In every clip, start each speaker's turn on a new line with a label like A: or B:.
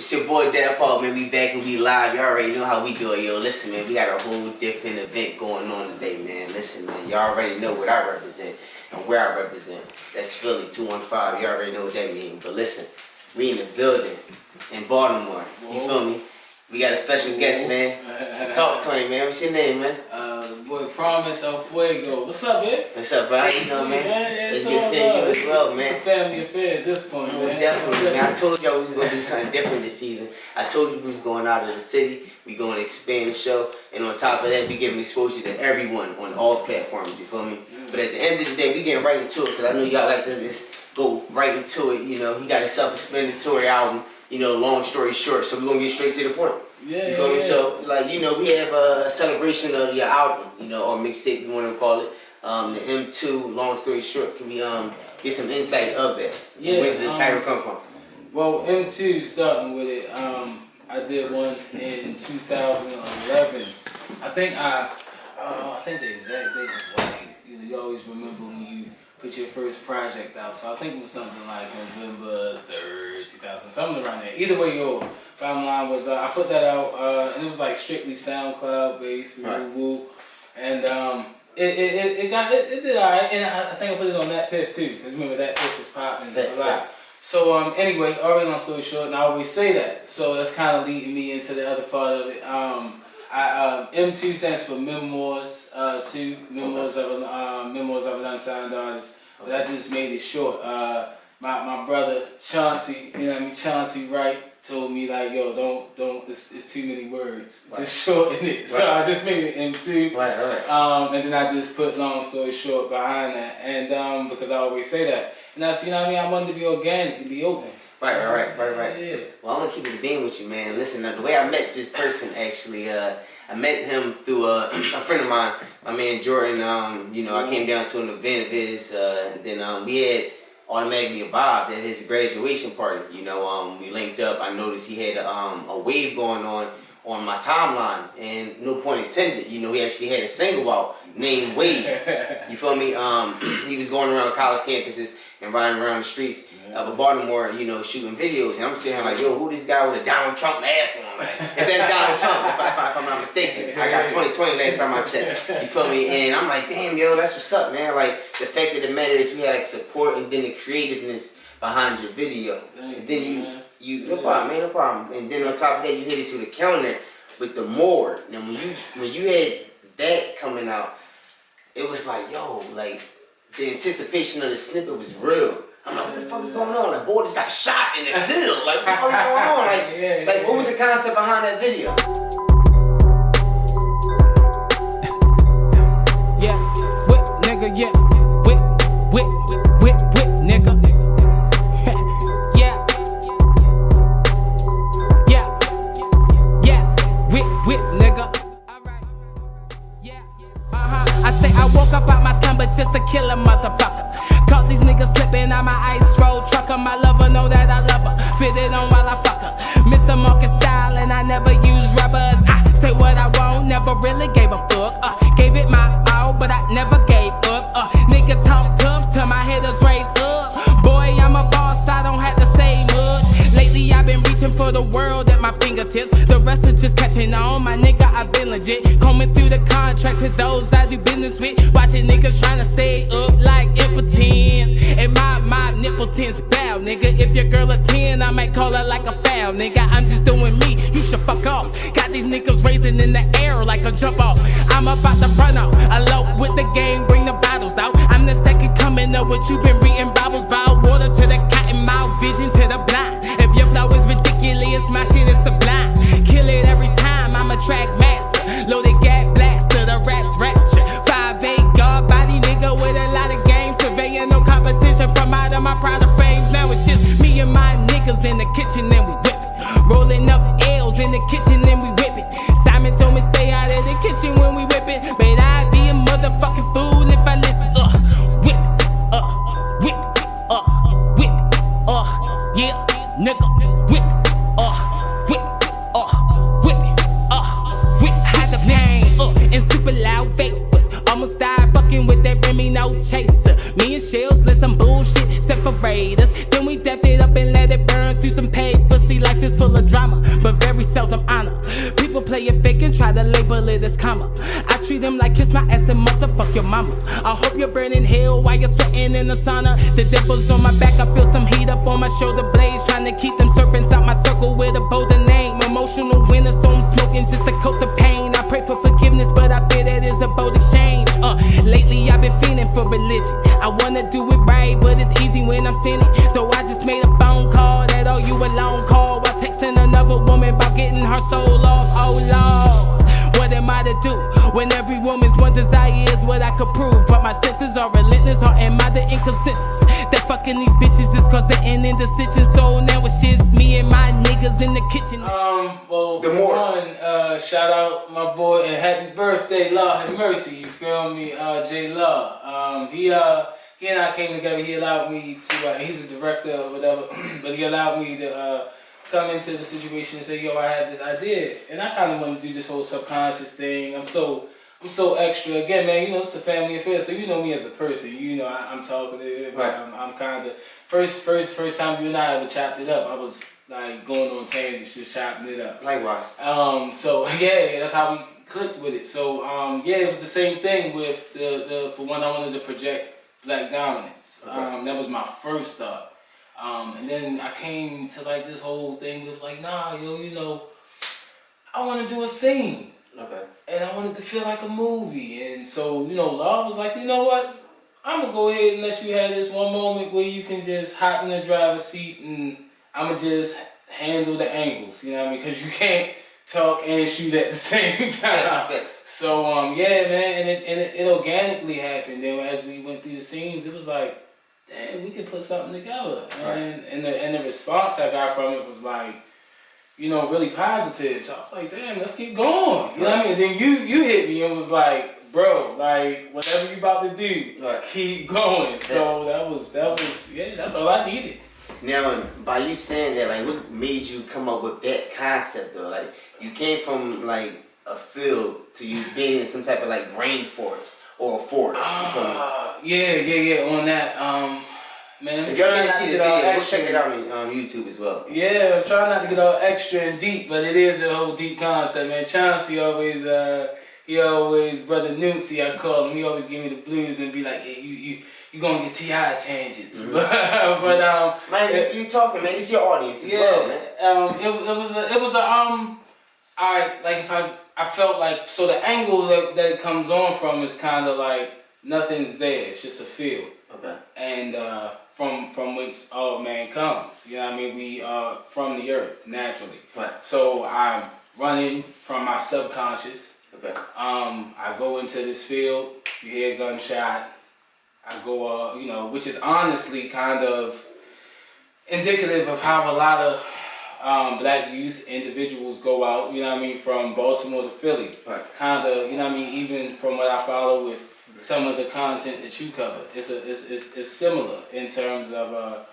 A: It's your boy Dad Paul, man. We back and we live. You already know how we do it, yo. Listen, man, we got a whole different event going on today, man. Listen, man, y'all already know what I represent and where I represent. That's Philly 215. You already know what that means. But listen, we in the building in Baltimore. You feel me? We got a special guest, man. Talk to him, man. What's your name, man?
B: Boy, Promise El Fuego. What's up, man?
A: What's up, bro? How you doing, man?
B: It's
A: good seeing you as well, man.
B: It's a family affair at this point,
A: Most definitely, man. I told y'all we was going to do something different this season. I told you we was going out of the city. We going to expand the show. And on top of that, we giving exposure to everyone on all platforms, you feel me? But at the end of the day, we getting right into it because I know y'all like to just go right into it, you know. He got a self-explanatory album, you know, long story short. So we're going to get straight to the point.
B: Yeah,
A: you feel me? So, like, you know, we have a celebration of your album, you know, or mixtape, you want to call it. The M2, long story short. Can we get some insight of that?
B: Yeah.
A: Where did the title come from?
B: Well, M2, starting with it, I did one in 2011. I think the exact date was like, you always remember when you put your first project out. So I think it was something like November 3rd, 2000, something around there. Either way, bottom line was I put that out, and it was like strictly SoundCloud based, woo. And it did alright, and I think I put it on that Piff too, because remember that Piff was popping a lot. So anyway, already long story short, and I always say that, so that's kind of leading me into the other part of it. M2 stands for Memoirs, Memoirs of an Unsigned Artist, but I just made it short. My brother Chauncey, Chauncey Wright, told me like, yo, don't, it's too many words, just shorten it. So I just made it M2, and then I just put long story short behind that, and because I always say that, and that's, I wanted to be organic and be open. Right.
A: Yeah. Well, I'm gonna keep it a being with you, man. Listen, the way I met this person, actually, I met him through a friend of mine, my man Jordan. I came down to an event of his, and then we had automatically a vibe at his graduation party. We linked up. I noticed he had a wave going on my timeline, and no point intended. He actually had a single out named Wave. You feel me? He was going around college campuses and riding around the streets of Baltimore, shooting videos. And I'm sitting here like, yo, who this guy with a Donald Trump mask on? If that's Donald Trump, if I'm not mistaken. I got 2020 last time I checked. You feel me? And I'm like, damn, yo, that's what's up, man. Like, the fact of the matter is we had like support and then the creativeness behind your video. And then no problem, man, no problem. And then on top of that, you hit us with a counter with the more. Now, when you had that coming out, it was like, yo, like, the anticipation of the snippet was real. I'm like, what the fuck is going on? Like, boy just got shot in the field. Like, what the fuck is going on? Like, what was the concept behind that video?
B: Yeah, whip, nigga, yeah. Whip, nigga. Yeah, whip, nigga. Alright, yeah. I say I woke up out my slumber just to kill a motherfucker. Caught these niggas slipping on my ice road trucker. My lover know that I love her. Fit it on while I fuck her. Mr. Market style and I never use rubbers. I say what I want, never really gave a fuck. Gave it my all, but I never gave up. Niggas talk tough till my haters raise up. Boy, I'm a boss, I don't have to say much. Lately I've been reaching for the world at my fingertips. The rest is just catching on, my nigga, I've been legit. Combing through the contracts with those I do business with. Watching niggas trying to stay up like impotence. And my nipple tens bow, nigga. If your girl a 10, I might call her like a foul, nigga. I'm just doing me, you should fuck off. Got these niggas raising in the air like a jump off. I'm about to run out, elope with the game, bring the bottles out. I'm the second coming of what you've been reading Bibles about. Water to the cotton mouth, vision to the blind. If your flow is ridiculous, my shit is sublime. Kill it every time, I'm a track master. Loaded gag blaster, the rap's rapture. 5'8", guard body nigga with a lot of games. Surveying no competition from out of my pride of fames. Now it's just me and my niggas in the kitchen and we whip it. Rolling up L's in the kitchen and we whip it. Simon told me stay out of the kitchen when we whip it. But I'd be a motherfucking fool if I listen. Whip it, yeah, nigga. Whip, full of drama, but very seldom honor. People play it fake and try to label it as karma. I treat them like kiss my ass and motherfuck your mama. I hope you're burning hell while you're sweating in the sauna. The devil's on my back, I feel some heat up on my shoulder blades, trying to keep them serpents out my circle with a bolder name. Emotional winter, so I'm smoking just to coat the pain. I pray for forgiveness, but I fear that is a bold exchange. Lately I've been feeling for religion. I wanna do it right, but it's easy when I'm sinning. So I just made a phone call that all you alone call, while texting another woman about getting her soul off. Oh Lord, what am I to do when every woman's one desire is what I could prove? But my senses are relentless, or am I the inconsistent that fucking these bitches just cause they're in indecision? So now it's just me and my niggas in the kitchen.
C: Well, shout out my boy and happy birthday, Lord have mercy. You feel me, J Law. He and I came together. He allowed me to. He's a director or whatever, but he allowed me to come into the situation and say, "Yo, I had this idea," and I kind of want to do this whole subconscious thing. I'm so extra. Again, man, you know it's a family affair, so you know me as a person. You know I'm talkative. Right. I'm kind of first time you and I ever chopped it up. I was like going on tangents, just chopping it up.
A: Likewise.
C: So yeah, that's how we clicked with it. So yeah, it was the same thing with the for one, I wanted to project Black dominance. Okay. That was my first thought. And then I came to like this whole thing. It was like, nah, yo, you know, I want to do a scene. Okay. And I wanted to feel like a movie. And so, you know, Law was like, you know what? I'm going to go ahead and let you have this one moment where you can just hop in the driver's seat and I'm going to just handle the angles. You know what I mean? Because you can't talk and shoot at the same time. So, yeah, man. And it organically happened. Then as we went through the scenes, it was like, damn, we could put something together. And the response I got from it was like, you know, really positive. So I was like, damn, let's keep going. You know what I mean? And then you hit me and was like, bro, like whatever you about to do, keep going. So that was yeah, that's all I needed.
A: Now, by you saying that, like, what made you come up with that concept though? Like, you came from like a field to you being in some type of like rainforest or a forest.
C: Yeah. On that, man.
A: If y'all didn't see the video, go check it out on YouTube as well.
C: Yeah, I'm trying not to get all extra and deep, but it is a whole deep concept, man. Chauncey always, Brother Newsy, I call him. He always give me the blues and be like, hey, you gonna get T.I. tangents. Mm-hmm.
A: Man, you talking, man. It's your audience as well, man.
C: It was like if I felt like, so the angle that it comes on from is kind of like nothing's there. It's just a field. Okay. And from whence all man comes. You know what I mean? We are from the earth naturally. Right. So I'm running from my subconscious. Okay. I go into this field. You hear a gunshot. I go, you know, which is honestly kind of indicative of how a lot of black youth individuals go out. You know what I mean? From Baltimore to Philly. Right. Kind of, you know what I mean? Even from what I follow with some of the content that you cover, it's similar in terms of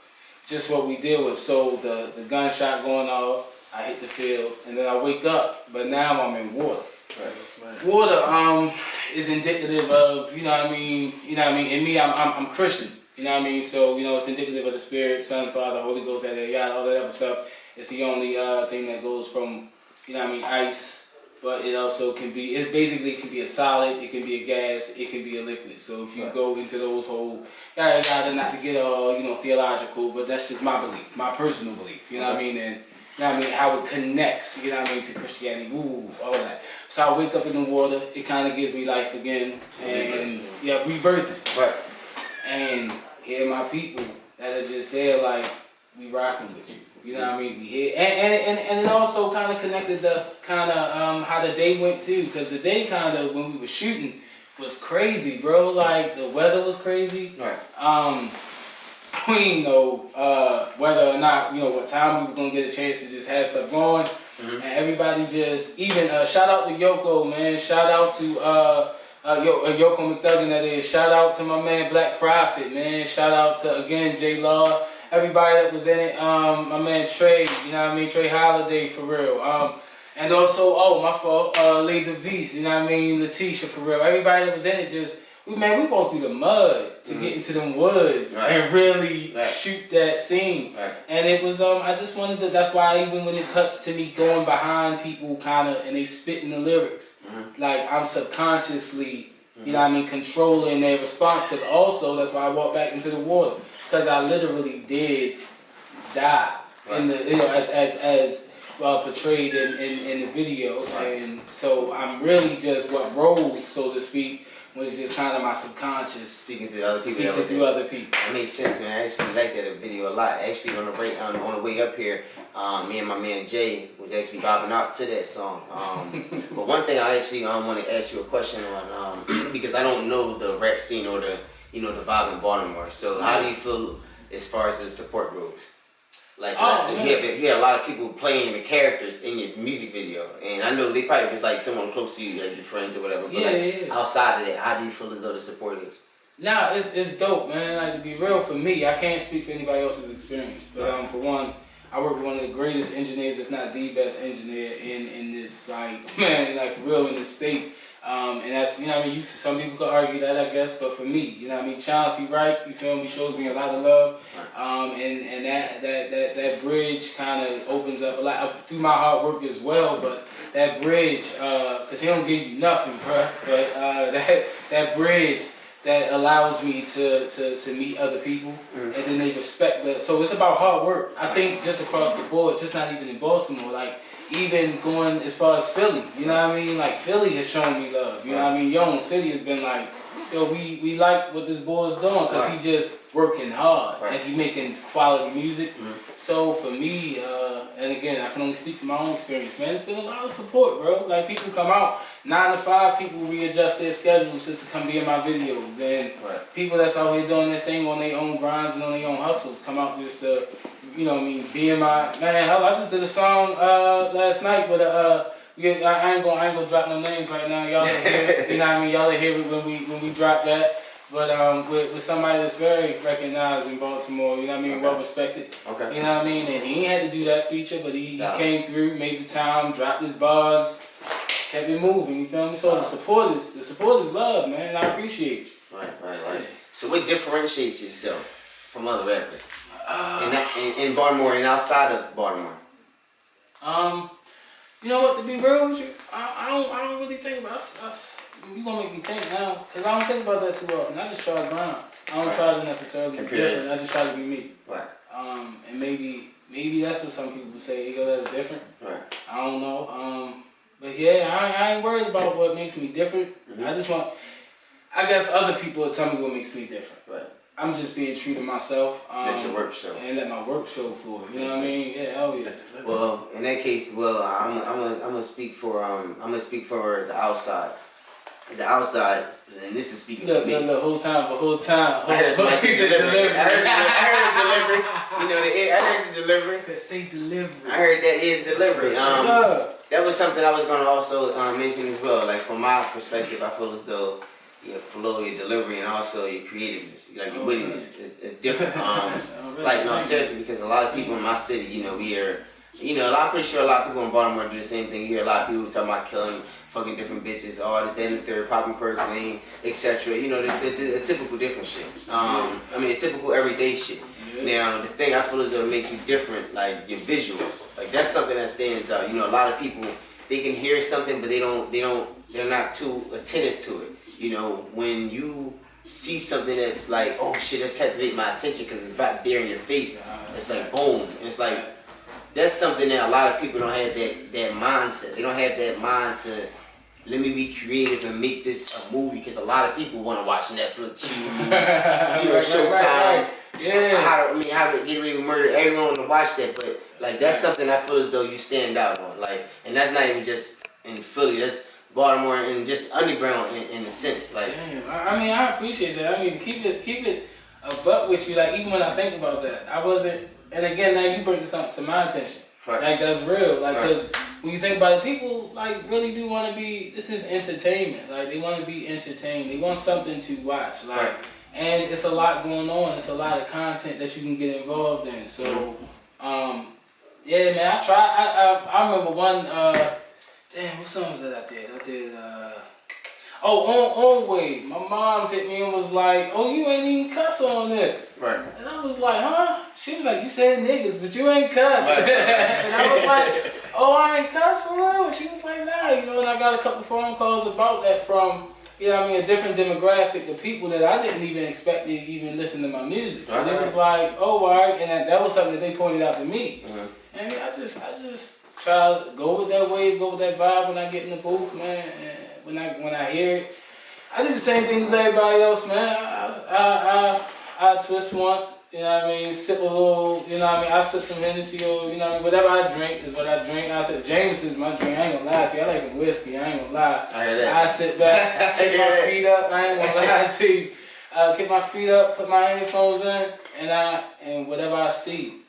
C: just what we deal with. So the gunshot going off, I hit the field, and then I wake up, but now I'm in water. Right. Water is indicative of, you know what I mean. In me, I'm Christian. You know what I mean. So you know it's indicative of the Spirit, Son, Father, Holy Ghost, yada, all that other stuff. It's the only thing that goes from, you know what I mean, ice. But it also can be, it basically can be a solid, it can be a gas, it can be a liquid. So if you go into those whole, yada, not to get all, you know, theological, but that's just my belief, my personal belief, you know what I mean? And, you know what I mean, how it connects, you know what I mean, to Christianity, all that. So I wake up in the water, it kind of gives me life again, and rebirthing. Right. And here my people that are just there like, we rocking with you. You know what I mean? We here, and it also kind of connected the kind of how the day went too, because the day kind of when we were shooting was crazy, bro. Like the weather was crazy. Right. We didn't know whether or not, you know, what time we were gonna get a chance to just have stuff going, and everybody just even shout out to Yoko, man. Shout out to Yoko McDuggan, that is. Shout out to my man Black Prophet, man. Shout out to again J Law. Everybody that was in it, my man Trey, you know what I mean, Trey Holiday for real. And also, my fault, Lee DeVise, you know what I mean, Letitia for real. Everybody that was in it we walked through the mud to get into them woods and really shoot that scene. And it was I just wanted to. That's why even when it cuts to me going behind people, kind of, and they spitting the lyrics, like I'm subconsciously, you know what I mean, controlling their response. Because also that's why I walked back into the water, because I literally did die in the as portrayed in the video, and so I'm really just what rose, so to speak, was just kind of my subconscious
A: speaking to other people.
C: Speaking to other people.
A: That makes sense, man. I actually like that video a lot. Actually, on the way up here, me and my man Jay was actually bobbing out to that song. But one thing I actually want to ask you a question on, because I don't know the rap scene or the the vibe in Baltimore. So how do you feel as far as the support goes? Like, you had a lot of people playing the characters in your music video, and I know they probably was like someone close to you, like your friends or whatever. But outside of that, how do you feel as though the support is?
C: Nah, it's dope, man. Like, to be real, for me, I can't speak for anybody else's experience, but for one, I work with one of the greatest engineers, if not the best engineer in this, like, man, like for real, in this state. And that's, you know what I mean, some people could argue that, I guess, but for me, you know what I mean, Chauncey Wright, you feel me, shows me a lot of love. And that bridge kind of opens up a lot through my hard work as well, but that bridge, because he don't give you nothing, bruh, but that bridge that allows me to meet other people, and then they respect that. So it's about hard work. I think just across the board, just not even in Baltimore, like, even going as far as Philly, you know what I mean? Like, Philly has shown me love, you know what I mean? Your own city has been like, yo, we like what this boy is doing, because he just working hard, and he making quality music. So for me, and again, I can only speak from my own experience, man, it's been a lot of support, bro. Like, people come out, 9 to 5, people readjust their schedules just to come be in my videos, and people that's out here doing their thing on their own grinds and on their own hustles come out just to, you know what I mean, be in my, man, I just did a song last night with I ain't gonna drop no names right now. Y'all will hear it, you know what I mean? Y'all will hear it when we drop that. But with somebody that's very recognized in Baltimore, you know what I mean, well respected. You know what I mean? And he ain't had to do that feature, but he came through, made the time, dropped his bars, kept it moving, you feel me? So the support is love, man, and I appreciate you.
A: Right. So what differentiates yourself from other rappers? In Baltimore and outside of Baltimore?
C: You know what, to be real with you, I don't really think about us. You gonna make me think now, because I don't think about that too often. I just try to grind. I don't try to necessarily be different. I just try to be me. And maybe that's what some people would say, yo, that's different. I don't know. But yeah, I ain't worried about what makes me different. I just want, I guess other people will tell me what makes me different. I'm just being true to myself.
A: Let your work show.
C: And let my work show for it. You know what I mean? Yeah, hell yeah.
A: Well, in that case, I'm gonna speak for the outside. The outside, and this is speaking for me.
C: The whole time.
A: I heard somebody say delivery. I heard the delivery. You know, I heard the delivery.
C: Say delivery.
A: I heard that is delivery. That was something I was gonna also mention as well. Like, from my perspective, I feel as though your flow, your delivery, and also your creativeness, like your wittiness, is different. Like, no, seriously, because a lot of people in my city, you know, I'm pretty sure a lot of people in Baltimore do the same thing. You hear a lot of people talking about killing fucking different bitches, all this, that, and the third, popping perks, man, etc. You know, the typical different shit. The typical everyday shit. Now, the thing I feel as though it makes you different, like your visuals, like that's something that stands out. You know, a lot of people, they can hear something, but they're not too attentive to it. You know, when you see something that's like, oh shit, that's captivating my attention because it's right there in your face. It's like boom. It's like, that's something that a lot of people don't have that mindset. They don't have that mind to, let me be creative and make this a movie, because a lot of people want to watch Netflix, Showtime. How to Get Away with Murder. Everyone want to watch that, but like that's something I feel as though you stand out on. Like, and that's not even just in Philly. That's Baltimore and just underground in a sense. Like,
C: damn, I appreciate that. I mean, keep it a buck with you. Like, even when I think about that, I wasn't. And again, now you bring something to my attention. Like, that's real. Like, because when you think about it, people like really do want to be. This is entertainment. Like, they want to be entertained. They want something to watch. Like, and it's a lot going on. It's a lot of content that you can get involved in. So, yeah, man, I try. I remember one. Damn, what song was that I did? Oh, on Wade. My mom's hit me and was like, "Oh, you ain't even cuss on this."
A: Right.
C: And I was like, "Huh?" She was like, "You said niggas, but you ain't cuss."
A: Right.
C: And I was like, "Oh, I ain't cuss for real." She was like, "Nah," you know. And I got a couple phone calls about that from, you know what I mean, a different demographic of people that I didn't even expect to even listen to my music.
A: Right.
C: And it was like, "Oh, all right," and that was something that they pointed out to me.
A: Mm-hmm.
C: And I just try to go with that wave, go with that vibe when I get in the booth, man. And when I hear it, I do the same thing as everybody else, man. I twist one, you know what I mean, sip a little, you know what I mean, I sip some Hennessy or, you know what I mean, whatever I drink is what I drink. I said Jameson's my drink, I ain't gonna lie to you. I like some whiskey, I ain't gonna lie.
A: I hear that.
C: I sit back, kick my feet up, I ain't gonna lie to you. Kick my feet up, put my headphones in, and whatever I see,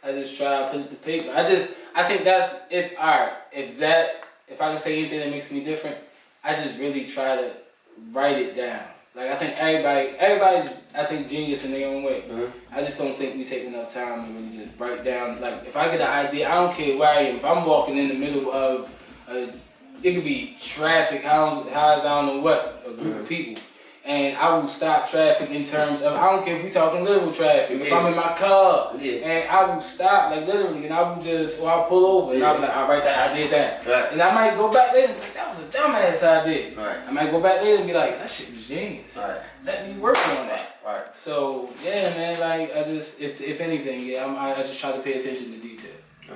C: I just try to put it to paper. I think that's, if I can say anything that makes me different, I just really try to write it down. Like, I think everybody's, I think, genius in their own way. Mm-hmm. I just don't think we take enough time to really just write down. Like, if I get an idea, I don't care where I am. If I'm walking in the middle of, it could be traffic, highs, I don't know what, a group of people. And I will stop traffic in terms of, I don't care if we talking literal traffic. If I'm in my car, and I will stop, like literally, and I will just, or I'll pull over, and I'll be like, all right, I did that. Right. And I might go back there and think, that was a dumbass idea. Right. I might go back there and be like, that shit was genius. Right. Let me work on that. Right. So, yeah, man, like, I just, if anything, I just try to pay attention to detail.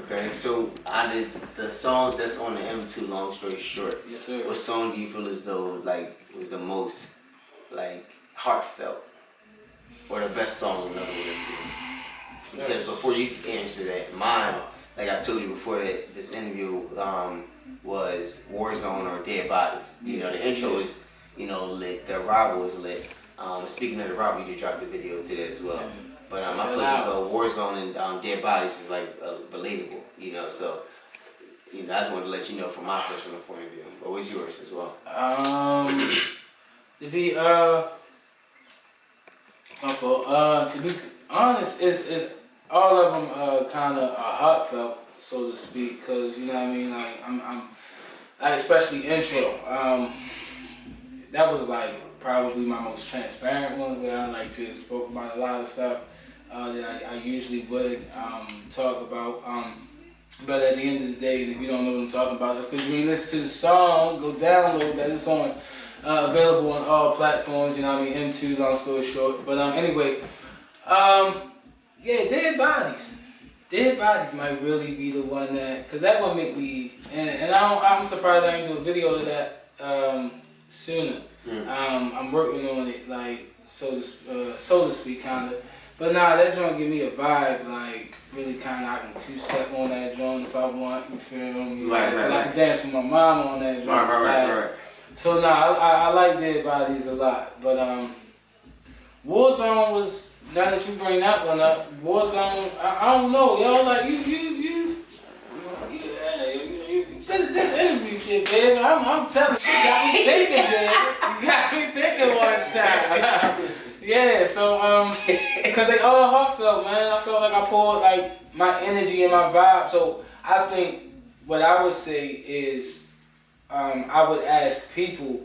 A: Okay, so out of the songs that's on the M2, long story short,
C: yes, sir.
A: What song do you feel as though, like, was the most, like, heartfelt, or the best song, in other words? Because before you answer that, mine, like I told you before that this interview, was Warzone or Dead Bodies. You know, the intro is, you know, lit. The arrival is lit. Speaking of the arrival, you just dropped the video to that as well. But I feel as though Warzone and Dead Bodies was like relatable. You know, so you know, I just wanted to let you know from my personal point of view. What was yours as well?
C: To be honest, it's all of them kind of heartfelt, so to speak, because you know what I mean. Like I'm especially intro. That was like probably my most transparent one, where I like just spoke about a lot of stuff that I usually would talk about. But at the end of the day, if you don't know what I'm talking about, that's because you ain't listen to the song. Go download that. It's on. Available on all platforms, you know what I mean, M2, long story short. But anyway, yeah, Dead Bodies. Dead Bodies might really be the one that, because that one make me, and I'm surprised I didn't do a video of that sooner. I'm working on it, like, so to speak, kind of. But nah, that joint give me a vibe, like, really kind of, I can two-step on that joint if I want, you feel me? Right. I can dance with my mom on that joint. Right. So I like Dead Bodies a lot, but Warzone was, now that you bring that one up, Warzone, I don't know, y'all, like you this interview shit, baby. I'm telling you, you got me thinking, baby. You got me thinking one time. Yeah, so because they all heartfelt, man. I felt like I poured like my energy and my vibe. So I think what I would say is, I would ask people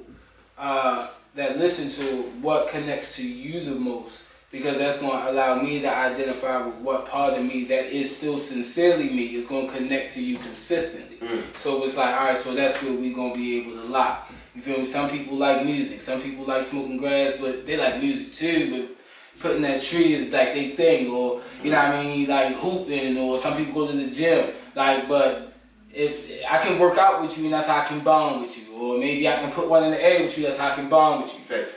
C: that listen to what connects to you the most, because that's going to allow me to identify with what part of me that is still sincerely me is going to connect to you consistently. So it's like, all right, so that's what we're going to be able to lock. You feel me? Some people like music, some people like smoking grass, but they like music too, but putting that tree is like their thing, or, you know what I mean, like hooping, or some people go to the gym, like, but if I can work out with you and that's how I can bond with you, or maybe I can put one in the air with you, that's how I can bond with you. Right.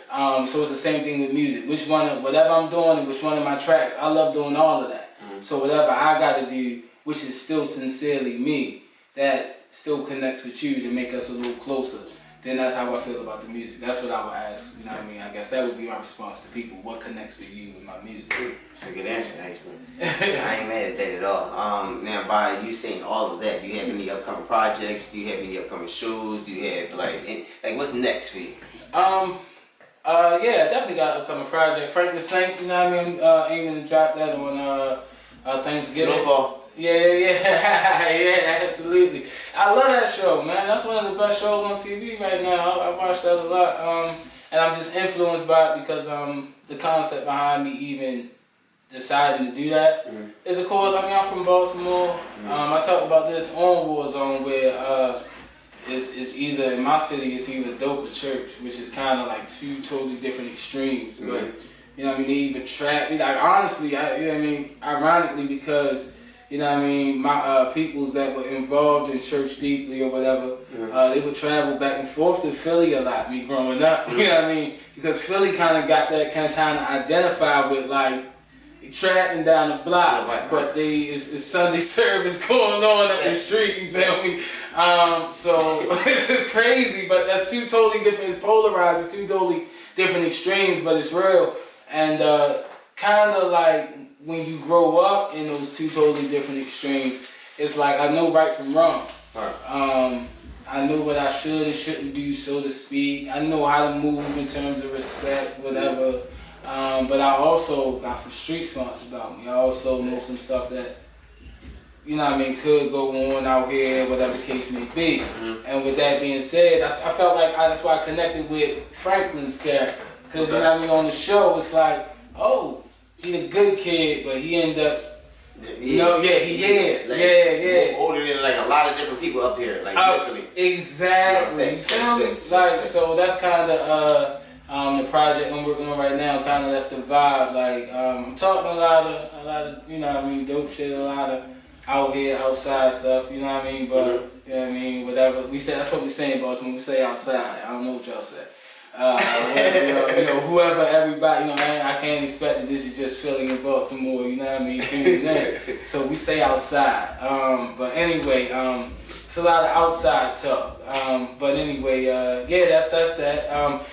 C: So it's the same thing with music. Whatever I'm doing and which one of my tracks, I love doing all of that. So whatever I got to do, which is still sincerely me, that still connects with you to make us a little closer, then that's how I feel about the music. That's what I would ask, you know what I mean? I guess that would be my response to people. What connects to you with my music?
A: That's a good answer, actually. I ain't mad at that at all. Now, by you saying all of that, do you have any upcoming projects? Do you have any upcoming shows? Do you have, like what's next for you?
C: Yeah, I definitely got an upcoming project. Frank the Saint, you know what I mean? Aiming to drop that on Thanksgiving.
A: Snowfall.
C: Yeah, absolutely. I love that show, man. That's one of the best shows on TV right now. I watch that a lot, and I'm just influenced by it because the concept behind me even deciding to do that is, of course, I mean, I'm from Baltimore. I talked about this on Warzone where it's either, in my city, it's either dope or church, which is kind of like two totally different extremes. But, you know what I mean, they even trap, like, honestly, you know what I mean, ironically, because, you know what I mean, my peoples that were involved in church deeply or whatever, they would travel back and forth to Philly a lot, me growing up, you know what I mean? Because Philly kind of got that kind of identify with, like, trapping down the block, but it's Sunday service going on up the street, you feel me? So this is crazy, but that's two totally different, it's polarized, it's two totally different extremes, but it's real. And kind of like when you grow up in those two totally different extremes, it's like I know right from wrong. I know what I should and shouldn't do, so to speak. I know how to move in terms of respect, whatever. But I also got some street smarts about me. I also know some stuff that, you know what I mean, could go on out here, whatever the case may be. And with that being said, I felt like that's why I connected with Franklin's character. Because, you know what I mean, on the show, it's like, oh, he a good kid, but he ended up, he
A: older than like a lot of different people up here, like mentally.
C: Exactly. Facts. So that's kind of the project I'm working on right now. Kind of that's the vibe. Like I'm talking a lot of, you know what I mean, dope shit, a lot of out here, outside stuff. You know what I mean, but you know what I mean, whatever we say. That's what we say in Baltimore. We say outside. I don't know what y'all say. You know, whoever, everybody, you know, I can't expect that this is just Philly and Baltimore, you know what I mean, tuning in. So we say outside. But anyway, it's a lot of outside talk. But anyway, that's that.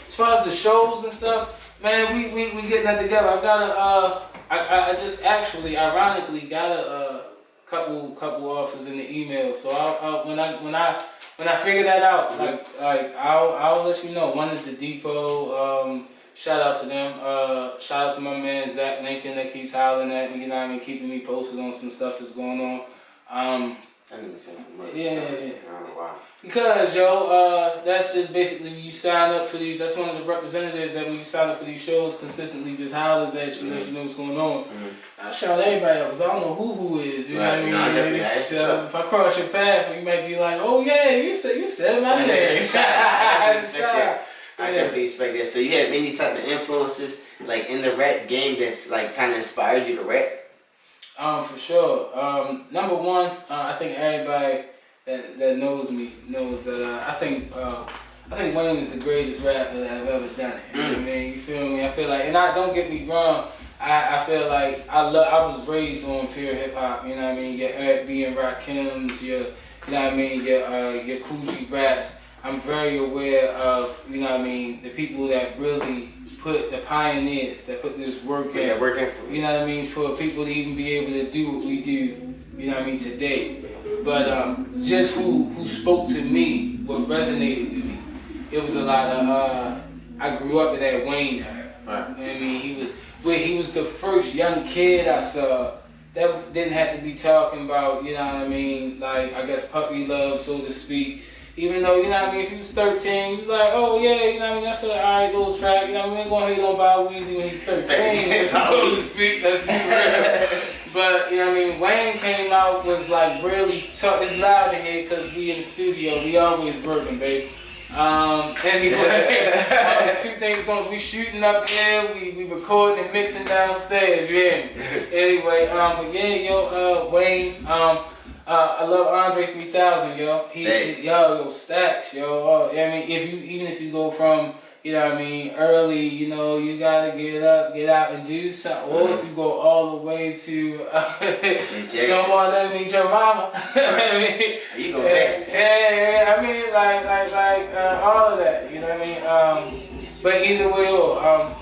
C: As far as the shows and stuff, man, we getting that together. I got I just actually, ironically, got a couple offers in the email. So when I figure that out, I'll let you know. One is the Depot. Shout out to them. Shout out to my man Zach Lincoln that keeps hollering at me. You know what I mean, keeping me posted on some stuff that's going on.
A: I didn't say
C: yeah. Because that's just basically when you sign up for these. That's one of the representatives that when you sign up for these shows consistently just hollers at you, let you know what's going on. I shout everybody up because I don't know who is. You know what I mean? Maybe, if I cross your path, you might be like, oh yeah, you said my name.
A: I definitely respect that. So you have any type of influences like in the rap game that's like kind of inspired you to rap?
C: For sure. Number one, I think everybody that knows me knows that I think Wayne is the greatest rapper that I've ever done it. You know what I mean? You feel me? I feel like, and don't get me wrong, I feel like I was raised on pure hip hop. You know what I mean? Your Eric B and Rakims, you know what I mean? Your Coogee raps. I'm very aware of, you know what I mean, the people that really put the pioneers that put this work in. You know what I mean? For people to even be able to do what we do, you know what I mean, today. But just who spoke to me, what resonated with me, it was a lot of, I grew up in that Wayne era. Right. You know what I mean? He was the first young kid I saw that didn't have to be talking about, you know what I mean, like, I guess puppy love, so to speak. Even though, you know what I mean, if he was 13, he was like, oh yeah, you know what I mean, that's an alright little track, you know what I mean, we ain't gonna hate on Bob Weezy when he's 13, so to speak, let's be real. But, you know what I mean, Wayne came out, was like really tough. It's loud in here because we in the studio, we always working, baby. Anyway, there's two things going. We shooting up here, we recording and mixing downstairs. You hear me? Anyway, but yeah, Wayne. I love Andre 3000, yo. Stacks, yo. I mean, even if you go from, you know what I mean, early, you know, you gotta get out and do something. Or if you go all the way to don't want to meet your mama. I mean,
A: you go back.
C: Yeah. I mean, like all of that. You know what I mean? But either way,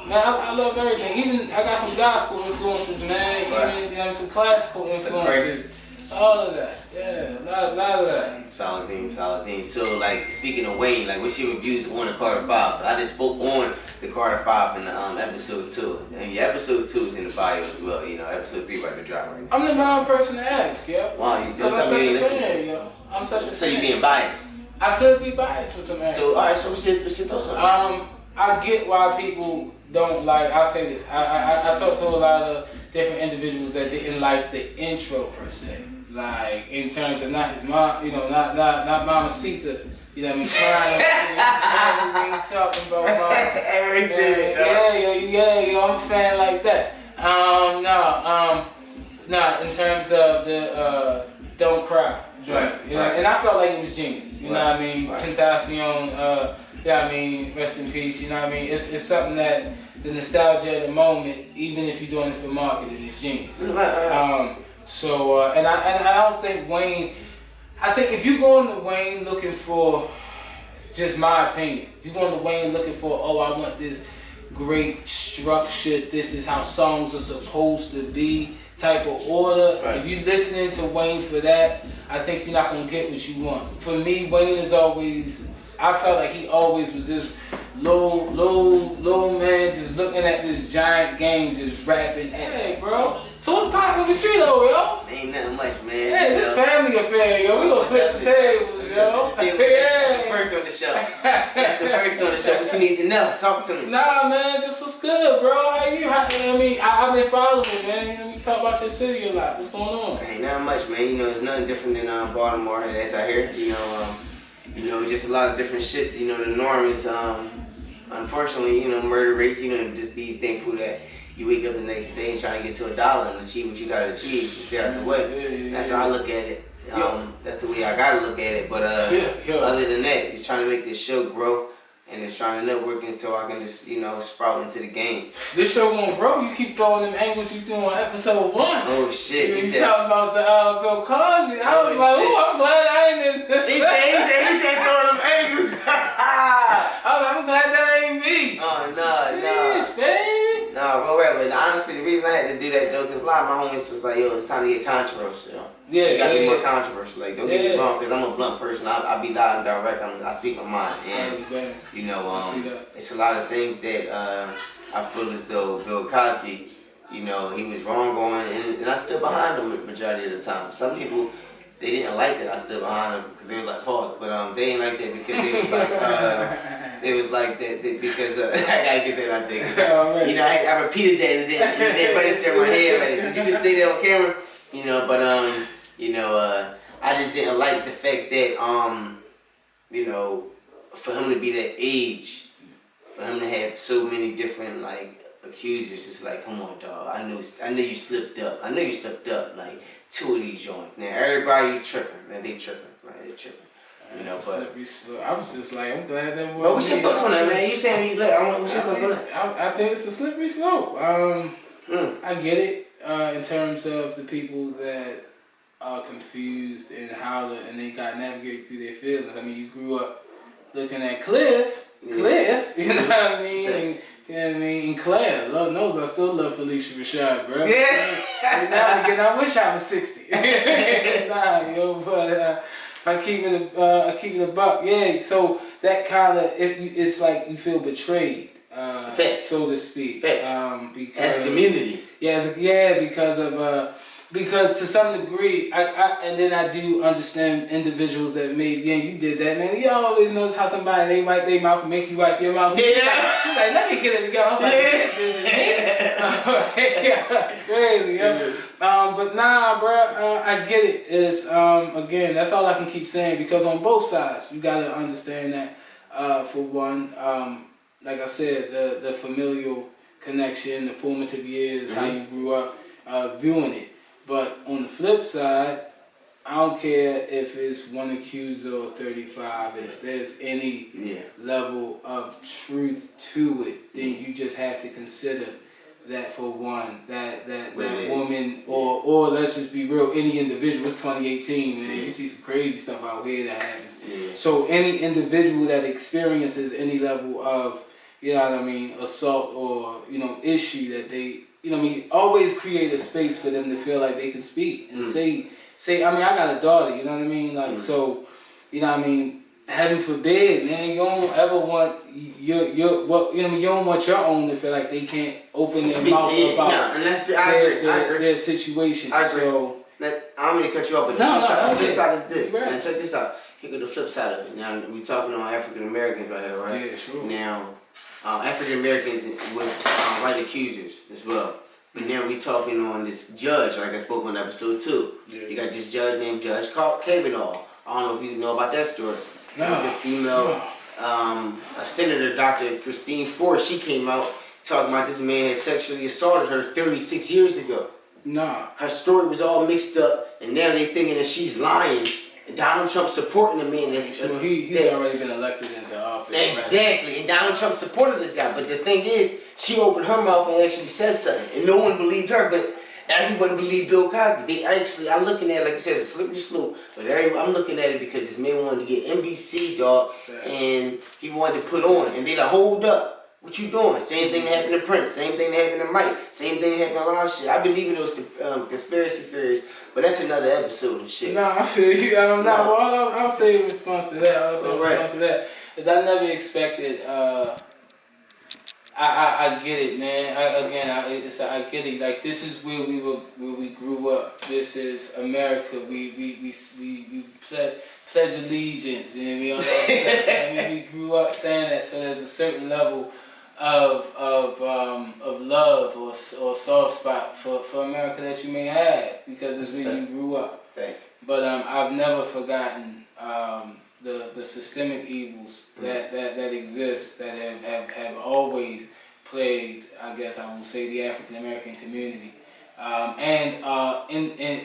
C: man, I love everything. Even I got some gospel influences, man. Even some classical influences. All of that, yeah, a lot of that.
A: Solid thing, solid thing. So, like, speaking of Wayne, like, what's your reviews on the Carter 5? I just spoke on the Carter 5 in the episode 2. And your episode 2 is in the bio as well. You know, episode 3 about to drop right now.
C: I'm the wrong person to ask, yo.
A: Wow, you don't
C: I'm
A: tell me you
C: such
A: ain't
C: a fan,
A: listening.
C: yo. I'm such a fan.
A: So you being biased?
C: I could be biased with some ass.
A: So, alright, so what's your thoughts on that?
C: I get why people don't like. I'll say this. I talked to a lot of different individuals that didn't like the intro per se. Like in terms of not his mom, you know, not Mamacita. You know what I mean? Crying, we ain't talking about mom.
A: Every single
C: Yeah, I'm a fan like that. No, in terms of the Don't Cry.
A: Right.
C: You know, and I felt like it was genius. You know what I mean?
A: Right.
C: Tentacion, yeah, I mean, rest in peace. You know what I mean? It's something that the nostalgia of the moment, even if you're doing it for marketing, is genius. And I don't think Wayne. I think if you're going to Wayne looking for, just my opinion, if you're going to Wayne looking for, oh, I want this great structure, this is how songs are supposed to be type of order.
A: Right.
C: If you're listening to Wayne for that, I think you're not gonna get what you want. For me, Wayne is always. I felt like he always was this low man, just looking at this giant game, just rapping. Hey, bro. So what's poppin' with you though, yo?
A: Ain't nothing much, man.
C: Yeah, this family affair, yo. We gonna switch the tables, yo.
A: That's the first on the show. That's the first on the show. What you need to know? Talk to me.
C: Nah, man, just what's good, bro? How you? I mean, I've been following, man. Let me talk about your city a lot. What's going on?
A: Ain't nothing much, man. You know, it's nothing different than Baltimore, as I hear. You know, just a lot of different shit. You know, the norm is, unfortunately, you know, murder rates. You know, just be thankful that you wake up the next day and try to get to $1 and achieve what you gotta achieve to stay out the way. That's how I look at it. That's the way I gotta look at it. But other than that, it's trying to make this show grow. And it's trying to network and so I can just, you know, sprout into the game.
C: This show won't grow. You keep throwing them angles you do on episode 1.
A: Oh shit!
C: You talking about the Bill Cosby? I was like,
A: shit.
C: oh, I'm glad I ain't in.
A: He said throwing them angles.
C: I was like, I'm glad that ain't me.
A: Oh no.
C: Sheesh, baby.
A: Nah, bro, right, but honestly, the reason I had to do that though, because a lot of my homies was like, yo, it's time to get controversial.
C: Yeah,
A: you gotta be more controversial. Like, don't get me wrong, because I'm a blunt person. I be loud and direct. I speak my mind, and you know, it's a lot of things that I feel as though Bill Cosby, you know, he was wrong on, and I stood behind him the majority of the time. Some people, they didn't like that I stood behind him because they was like, pause, but they ain't like that because they was like, they was like that because I gotta get that out there. You know, I repeated that and it didn't register in my head. Right? Did you just say that on camera? You know, but you know, I just didn't like the fact that you know, for him to be that age, for him to have so many different like accusers, it's like, come on, dog. I know you slipped up. I know you slipped up. Like 2 of these joints. Now everybody tripping, man. They tripping, right? They tripping. You know, but
C: I was just like, I'm glad that.
A: But what's your thoughts on that, man? You saying you look? What's your thoughts on that?
C: I think it's a slippery slope. I get it in terms of the people that are confused and and they got to navigate through their feelings. I mean, you grew up looking at Cliff, you know what I mean? And, you know what I mean? And Claire, Lord knows I still love Felicia Rashad, bro.
A: Yeah.
C: And now again, I wish I was 60. Nah, yo, but if I keep it a buck, yeah. So that kind of, it's like you feel betrayed, so to speak.
A: Because as a community.
C: Yeah, because to some degree, and then I do understand individuals that you did that, man. You always notice how somebody, they wipe their mouth and make you wipe your mouth. He's like, let me get it together. I was like, this is me. Yeah, crazy, yo. But nah, bro, I get it. It's, again, that's all I can keep saying, because on both sides, you gotta understand that, for one, like I said, the familial connection, the formative years, how you grew up, viewing it. But on the flip side, I don't care if it's one accuser or 35. If there's any level of truth to it, then you just have to consider that for one, that woman, or let's just be real, any individual. It's 2018, man. You see some crazy stuff out here that happens. So any individual that experiences any level of, you know what I mean, assault or, you know, issue that they, you know what I mean, always create a space for them to feel like they can speak and say say, I mean, I got a daughter, you know what I mean? Like, so, you know what I mean? Heaven forbid, man, you don't ever want what you know, you don't want your own to feel like they can't open their mouth about their situation.
A: I agree.
C: So,
A: I don't mean to cut you off, but the flip side is this. Right. Now check this out. Here go the flip side of it. Now we talking on African Americans right here, right?
C: Yeah, sure.
A: Now, African Americans with right accusers as well. But now we talking on this judge, like I spoke on episode 2. Yeah. You got this judge named Judge Kavanaugh. I don't know if you know about that story. It was a female, a senator, Dr. Christine Ford. She came out talking about this man had sexually assaulted her 36 years ago.
C: Nah.
A: Her story was all mixed up, and now they thinking that she's lying. And Donald Trump supporting the man. He's
C: already been elected into office.
A: Exactly, right? And Donald Trump supported this guy. But the thing is, she opened her mouth and actually said something, and no one believed her. But everyone believed Bill Cosby. They actually, I'm looking at it like you said, it's a slippery slope. But I'm looking at it because this man wanted to get NBC, dog, and he wanted to put on. And they like, hold up. What you doing? Same thing that happened to Prince. Same thing that happened to Mike. Same thing that happened to a lot of shit. I believe in those conspiracy theories, but that's another episode and shit.
C: Nah, I feel you. Well, I'll say in response to that. Is I never expected. I get it, man. I get it. Like, this is where we grew up. This is America. We pledge allegiance, and we all that. I mean, we grew up saying that. So there's a certain level of love or soft spot for America that you may have because it's where you grew up.
A: Thanks.
C: But I've never forgotten the systemic evils that exist that have always plagued, I guess I will say, the African American community and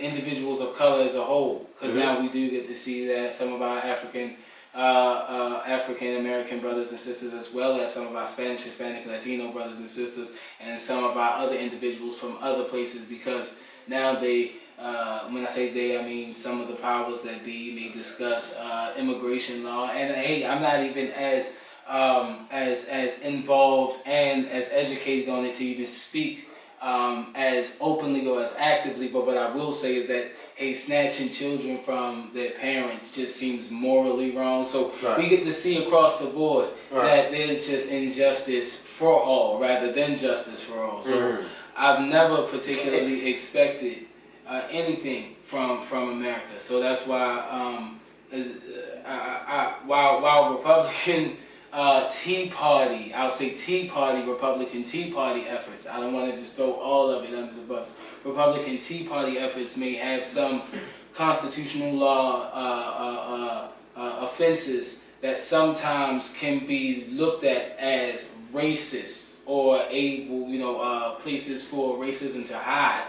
C: individuals of color as a whole. Because now we do get to see that some of our African American brothers and sisters, as well as some of our Spanish, Hispanic, and Latino brothers and sisters, and some of our other individuals from other places, because now they, when I say they, I mean some of the powers that be may discuss immigration law. And hey, I'm not even as involved and as educated on it to even speak as openly or as actively, but what I will say is that, hey, snatching children from their parents just seems morally wrong. So we get to see across the board that there's just injustice for all rather than justice for all. So I've never particularly expected anything from America. So that's why while Republican Tea Party, I'll say Tea Party, Republican Tea Party efforts, I don't want to just throw all of it under the bus. Republican Tea Party efforts may have some constitutional law offenses that sometimes can be looked at as racist or places for racism to hide.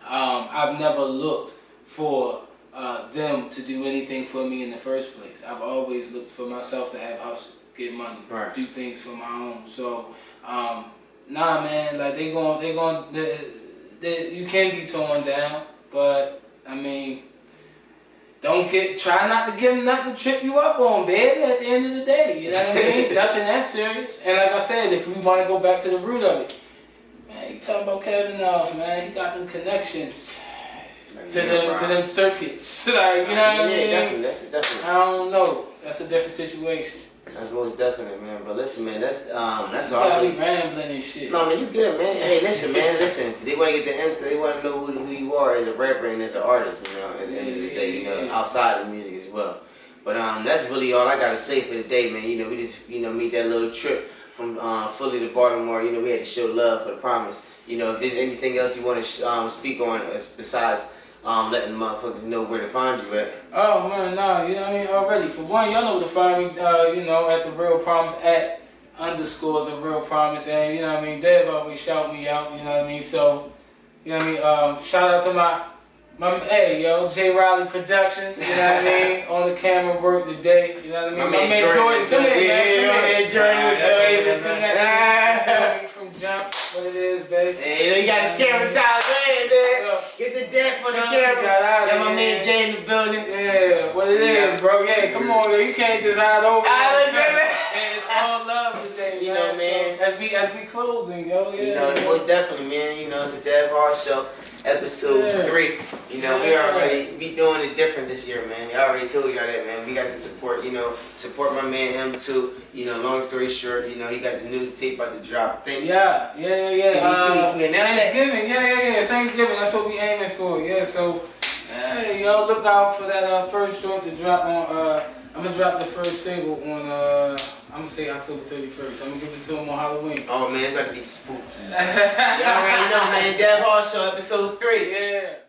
C: I've never looked for them to do anything for me in the first place. I've always looked for myself to have hustle, get money, do things for my own. So, nah, man, like you can be torn down, but I mean, try not to give them nothing to trip you up on, baby. At the end of the day, you know what I mean? Nothing that serious. And like I said, if we want to go back to the root of it, man, you talking about Kavanaugh, man? He got them connections to them circuits, like, you know what I mean?
A: Definitely. That's definitely.
C: I don't know. That's a different situation.
A: That's most definite, man. But listen, man, that's all.
C: You be rambling and shit.
A: No, man, you good, man. Hey, listen, man, listen. They want to get the answer. They want to know who you are as a rapper and as an artist, you know, at the end of the day, you know, outside of music as well. But that's really all I got to say for the day, man. You know, we just, made that little trip from Philly to Baltimore. You know, we had to show love for the promise. You know, if there's anything else you want to speak on besides letting motherfuckers know where to find you at.
C: Oh man, nah, you know what I mean? Already. For one, y'all know where to find me, at The Real Promise, @ The Real Promise. And, you know what I mean? Deb always shout me out, you know what I mean? So, you know what I mean? Shout out to my J. Riley Productions, you know what I mean? On the camera work today, you know what I mean? My man Jordan, come here, man. My man Jordan, this connection. From jump, what it is, baby.
A: Hey, you got his camera towel. Go ahead, man. Get the deck for the camera. Got my man Jay in the building.
C: Yeah, what it is, bro. Yeah, come on, yo. You can't just hide over. And it's all love today,
A: you know, man.
C: So, as we closing, yo. Yeah.
A: You know, most definitely, man. You know, it's the Dev Hall Show, episode 3. You know, we doing it different this year, man. We already told y'all that, man. We got the support. You know, support my man him too. You know, long story short, you know, he got the new tape about to drop.
C: Thanksgiving, Thanksgiving. That's what we aiming for. Yeah. So, hey, yo, look out for that first joint to drop on. I'm gonna drop the first single on. I'm gonna say October 31st. I'm gonna give it to him on Halloween.
A: Oh man, it's about to be spooky. Y'all already know, man. Dev Hall Show, episode 3.
C: Yeah.